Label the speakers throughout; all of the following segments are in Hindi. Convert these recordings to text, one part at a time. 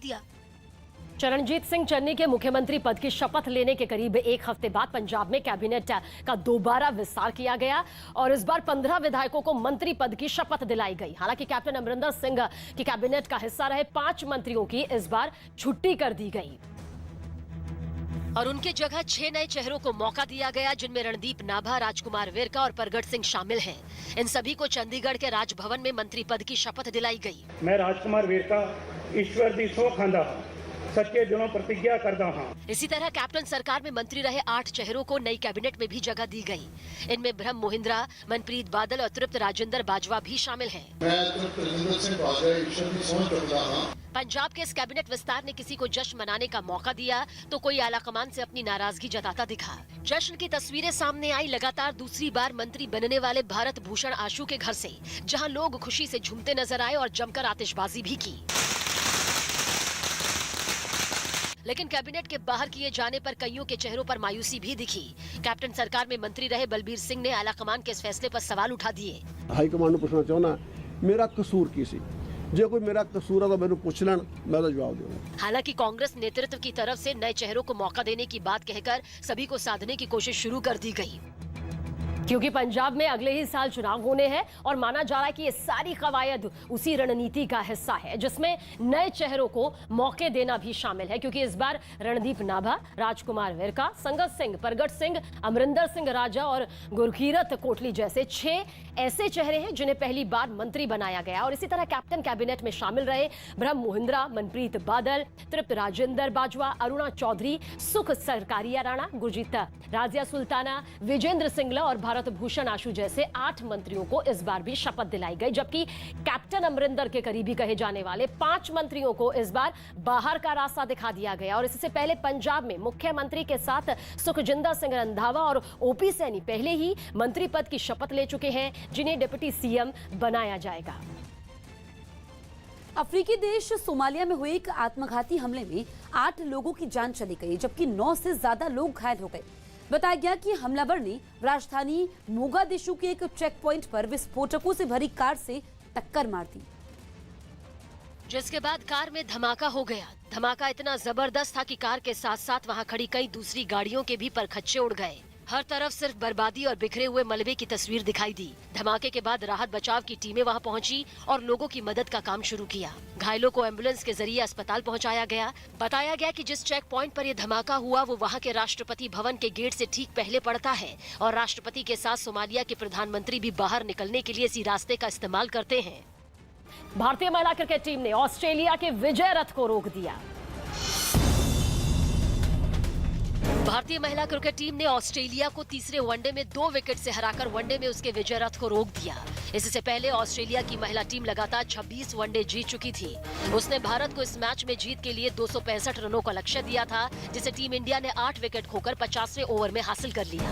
Speaker 1: दिया।
Speaker 2: चरणजीत सिंह चन्नी के मुख्यमंत्री पद की शपथ लेने के करीब एक हफ्ते बाद पंजाब में कैबिनेट का दोबारा विस्तार किया गया और इस बार 15 विधायकों को मंत्री पद की शपथ दिलाई गई। हालांकि कैप्टन अमरिंदर सिंह की कैबिनेट का हिस्सा रहे 5 मंत्रियों की इस बार छुट्टी कर दी गई
Speaker 1: और उनके जगह 6 नए चेहरों को मौका दिया गया, जिनमें रणदीप नाभा, राजकुमार वेरका और परगट सिंह शामिल हैं। इन सभी को चंडीगढ़ के राजभवन में मंत्री पद की शपथ दिलाई गई।
Speaker 3: मैं राजकुमार वेरका ईश्वर दी सौ खांदा सच्चे दिलों प्रतिज्ञा करता हूं।
Speaker 1: इसी तरह कैप्टन सरकार में मंत्री रहे 8 चेहरों को नई कैबिनेट में भी जगह दी गई। इनमें ब्रह्म मोहिंद्रा, मनप्रीत बादल और तृप्त राजेंद्र बाजवा भी शामिल हैं।
Speaker 4: मैं तृप्त राजेंद्र सिंह बाजवा ईश्वर की सौंह चुकता हूं।
Speaker 1: पंजाब के इस कैबिनेट विस्तार ने किसी को जश्न मनाने का मौका दिया तो कोई आलाकमान से अपनी नाराजगी जताता दिखा। जश्न की तस्वीरें सामने आई लगातार दूसरी बार मंत्री बनने वाले भारत भूषण आशु के घर से, जहां लोग खुशी से झूमते नजर आए और जमकर आतिशबाजी भी की। लेकिन कैबिनेट के बाहर किए जाने पर कईयों के चेहरों पर मायूसी भी दिखी। कैप्टन सरकार में मंत्री रहे बलबीर सिंह ने आलाकमान के इस फैसले पर सवाल उठा दिए।
Speaker 5: हाईकमान ਨੂੰ ਪੁੱਛਣਾ ਚਾਹੁੰਦਾ मेरा कसूर की सी, जे कोई मेरा कसूर है तो मैंने पूछ लेन, मैं तो जवाब दूंगा।
Speaker 1: हालांकि कांग्रेस नेतृत्व की तरफ से नए चेहरों को मौका देने की बात कहकर सभी को साधने की कोशिश शुरू कर दी गई,
Speaker 2: क्योंकि पंजाब में अगले ही साल चुनाव होने हैं और माना जा रहा है कि ये सारी कवायद उसी रणनीति का हिस्सा है जिसमें नए चेहरों को मौके देना भी शामिल है। क्योंकि इस बार रणदीप नाभा, राजकुमार वेरका, संगत सिंह, परगट सिंह, अमरिंदर सिंह राजा और गुरकीरत कोटली जैसे 6 ऐसे चेहरे हैं जिन्हें पहली बार मंत्री बनाया गया। और इसी तरह कैप्टन कैबिनेट में शामिल रहे ब्रह्म मोहिंद्रा, मनप्रीत बादल, तृप्त राजेंद्र बाजवा, अरुणा चौधरी, सुख सरकारिया राणा, गुरजीत राजिया सुल्ताना, विजेंद्र सिंगला और भारत भूषण आशु जैसे 8 मंत्रियों को इस बार भी शपथ दिलाई गई। जबकि कैप्टन अमरिंदर के करीबी कहे जाने वाले 5 मंत्रियों को इस बार बाहर का रास्ता दिखा दिया गया। और इससे पहले पंजाब में मुख्यमंत्री के साथ सुखजिंदर सिंह रंधावा और ओपी सैनी पहले ही मंत्री पद की शपथ ले चुके हैं, जिन्हें डिप्टी सीएम बनाया जाएगा।
Speaker 6: अफ्रीकी देश सोमालिया में हुए एक आत्मघाती हमले में 8 लोगों की जान चली गई, जबकि 9 से ज्यादा लोग घायल हो गए। बताया गया कि हमलावर ने राजधानी मोगादिशु के एक चेक पॉइंट पर विस्फोटकों से भरी कार से टक्कर मार दी,
Speaker 1: जिसके बाद कार में धमाका हो गया। धमाका इतना जबरदस्त था कि कार के साथ साथ वहां खड़ी कई दूसरी गाड़ियों के भी परखच्चे उड़ गए। हर तरफ सिर्फ बर्बादी और बिखरे हुए मलबे की तस्वीर दिखाई दी। धमाके के बाद राहत बचाव की टीमें वहां पहुंची और लोगों की मदद का काम शुरू किया। घायलों को एम्बुलेंस के जरिए अस्पताल पहुंचाया गया। बताया गया कि जिस चेक पॉइंट पर यह धमाका हुआ वो वहां के राष्ट्रपति भवन के गेट से ठीक पहले पड़ता है और राष्ट्रपति के साथ सोमालिया के प्रधानमंत्री भी बाहर निकलने के लिए इसी रास्ते का इस्तेमाल करते हैं।
Speaker 2: भारतीय महिला क्रिकेट टीम ने ऑस्ट्रेलिया के विजय रथ को रोक दिया।
Speaker 1: भारतीय महिला क्रिकेट टीम ने ऑस्ट्रेलिया को तीसरे वनडे में 2 विकेट से हराकर वनडे में उसके विजय रथ को रोक दिया। इससे पहले ऑस्ट्रेलिया की महिला टीम लगातार 26 वनडे जीत चुकी थी। उसने भारत को इस मैच में जीत के लिए 265 रनों का लक्ष्य दिया था, जिसे टीम इंडिया ने 8 विकेट खोकर 50वें ओवर में हासिल कर लिया।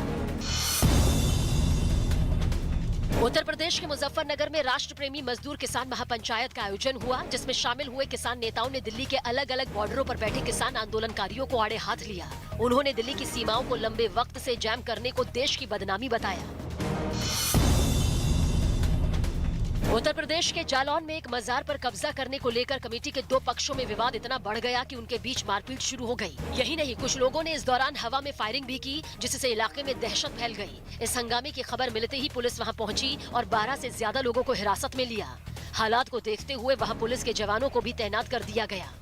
Speaker 1: उत्तर प्रदेश के मुजफ्फरनगर में राष्ट्र प्रेमी मजदूर किसान महापंचायत का आयोजन हुआ, जिसमें शामिल हुए किसान नेताओं ने दिल्ली के अलग अलग बॉर्डरों पर बैठे किसान आंदोलनकारियों को आड़े हाथ लिया। उन्होंने दिल्ली की सीमाओं को लंबे वक्त से जैम करने को देश की बदनामी बताया। उत्तर प्रदेश के जालौन में एक मजार पर कब्जा करने को लेकर कमेटी के 2 पक्षों में विवाद इतना बढ़ गया कि उनके बीच मारपीट शुरू हो गई। यही नहीं, कुछ लोगों ने इस दौरान हवा में फायरिंग भी की, जिससे इलाके में दहशत फैल गई। इस हंगामे की खबर मिलते ही पुलिस वहां पहुंची और 12 से ज्यादा लोगों को हिरासत में लिया। हालात को देखते हुए वहां पुलिस के जवानों को भी तैनात कर दिया गया।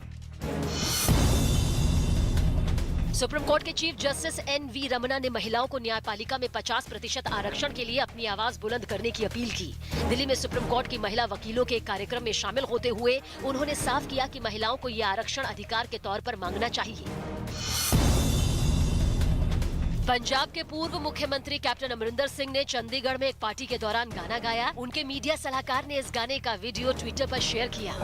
Speaker 1: सुप्रीम कोर्ट के चीफ जस्टिस NV रमना ने महिलाओं को न्यायपालिका में 50% आरक्षण के लिए अपनी आवाज बुलंद करने की अपील की। दिल्ली में सुप्रीम कोर्ट की महिला वकीलों के एक कार्यक्रम में शामिल होते हुए उन्होंने साफ किया कि महिलाओं को यह आरक्षण अधिकार के तौर पर मांगना चाहिए। पंजाब के पूर्व मुख्यमंत्री कैप्टन अमरिंदर सिंह ने चंडीगढ़ में एक पार्टी के दौरान गाना गाया। उनके मीडिया सलाहकार ने इस गाने का वीडियो ट्विटर पर शेयर किया।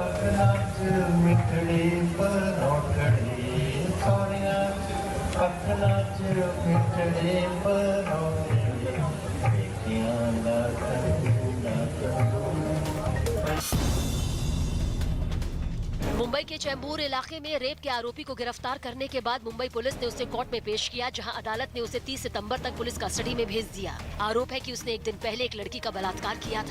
Speaker 1: मुंबई के चेंबूर इलाके में रेप के आरोपी को गिरफ्तार करने के बाद मुंबई पुलिस ने उसे कोर्ट में पेश किया, जहां अदालत ने उसे 30 सितंबर तक पुलिस कस्टडी में भेज दिया। आरोप है कि उसने एक दिन पहले एक लड़की का बलात्कार किया था।